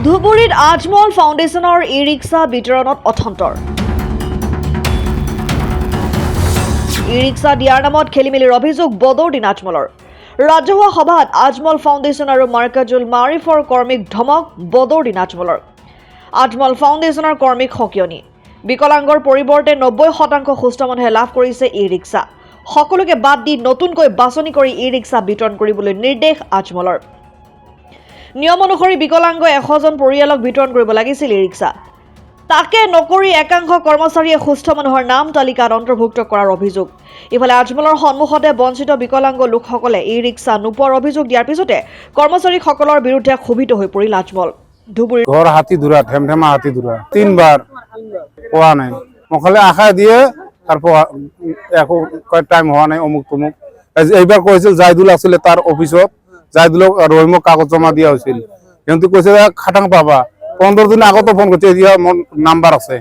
ধুবুৰীত আজমল ফাউণ্ডেশ্যনৰ ই-ৰিক্সা বিতৰণত অথন্তৰ। ই-ৰিক্সা দিয়াৰ নামত খেলিমেলিৰ অভিযোগ বদৌদিন আজমলৰ। ৰাজহুৱা সভাত আজমল ফাউণ্ডেশ্যন আৰু মাৰ্কাজুল মাৰিফৰ কৰ্মীক ধমক বদৌদিন আজমলৰ। আজমল ফাউণ্ডেশ্যনৰ কৰ্মীক সকিয়নি। বিকলাংগৰ পৰিৱৰ্তে 90% সুস্থ মানুহে লাভ কৰিছে ই-ৰিক্সা। সকলোকে বাদ দি নতুনকৈ বাছনি কৰি ই-ৰিক্সা বিতৰণ কৰিবলৈ নিৰ্দেশ আজমলৰ। নিয়ম অনুসৰি বিকলাংগ 100জন পৰিয়ালক বিতৰণ কৰিব লাগিছিল ই-ৰিক্সা। তাকে নকৰি একাংশ কৰ্মচাৰীয়ে সুস্থ মানুহৰ নাম তালিকাত অন্তৰ্ভুক্ত কৰাৰ অভিযোগ। ইফালে আজমলৰ সন্মুখতে বঞ্চিত বিকলাংগ লোকসকলে ই-ৰিক্সা নোপোৱাৰ অভিযোগ দিয়াৰ পিছতে কৰ্মচাৰীসকলৰ বিৰুদ্ধে ক্ষোভিত হৈ পৰিল আজমল। ধুবুৰী ঘর হাতিদুরা ঠেমঠেমা হাতিদুরা 3 বার পাওয়া নাই মখালে আশা দিয়ে তারপর কয় টাইম হওয়া নাই অমুক তমুক এইবার কইছিল জাইদুল আসলে তার অফিসত জাইদুলক রহিমক কাগজ জমা দিয়া হয়েছিল কিন্তু কইছে খাটাং পাবা 15 দিন আগতো ফোন করছে দিয়া নাম্বার আছে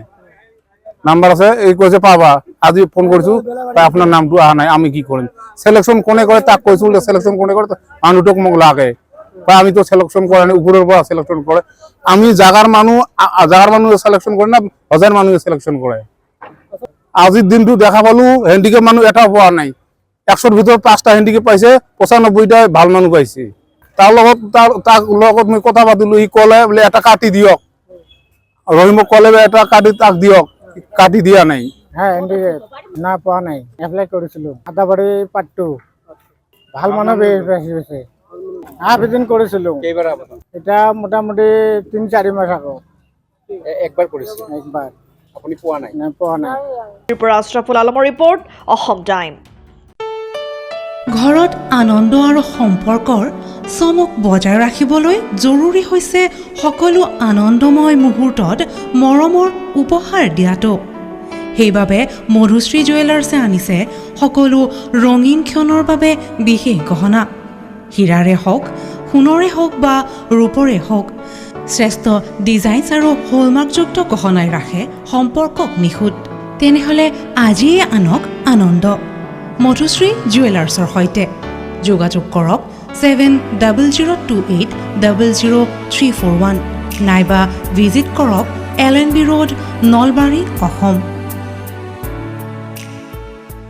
এই কইছে পাবা আজি ফোন করছু আপনার নামটো আহা নাই আমি কি করিম সিলেকশন কোনে করে তাক কইছিল সিলেকশন কোনে করে মানুষটক মোক লাগে আমি তো সিলেকশন করে না উপরের পর সিলেকশন করে আমি জাগার মানুষ সিলেকশন করে না হাজার মানুষ সিলেকশন করে আজির দিনটো দেখা পালো হ্যান্ডিক্যাপ মানুষ এটা পাওয়া নাই 100-র ভিতর 5টা হ্যান্ডিক্যাপ পাইছে 95টা ভাল মানুষ পাইছে তার লগত মই কথা পাতিলো ই কলে বলে এটা কাটি দিয়ক রহিমক কলে এটা কাটি তাক দিয়ক কাটি দিয়া নাই হ্যাঁ হ্যান্ডিক্যাপ না পাওয়া নাই এপ্লাই করেছিল আদাবাড়ি পাট্টু ভাল মানুষ বেশি আবেদন করেছিল এটা মোটামুটি 3-4 মাস আগে একবার করেছিল একবার আপনি পোৱা নাই আশৰাফুল আলমৰ ৰিপৰ্ট অসম টাইম। ঘৰত আনন্দ আৰু সম্পৰ্কৰ চমক বজাই ৰাখিবলৈ জৰুৰী হৈছে সকলো আনন্দময় মুহূৰ্তত মৰমৰ উপহাৰ দিয়াটো। সেইবাবে মধুশ্ৰী জুৱেলাৰ্ছে আনিছে সকলো ৰঙীন ক্ষণৰ বাবে বিশেষ গহনা। হীৰাৰে হওক সোণৰে হওক বা ৰূপৰে হওক শ্ৰেষ্ঠ ডিজাইনছ আৰু হলমাৰ্কযুক্ত গহনাই ৰাখে সম্পৰ্কক নিখুঁত। তেনেহ'লে আজিয়ে আনক আনন্দ মধুশ্ৰী জুৱেলাৰ্ছৰ সৈতে যোগাযোগ কৰক 7002800341 নাইবা ভিজিট কৰক LNB ৰোড নলবাৰী অসম।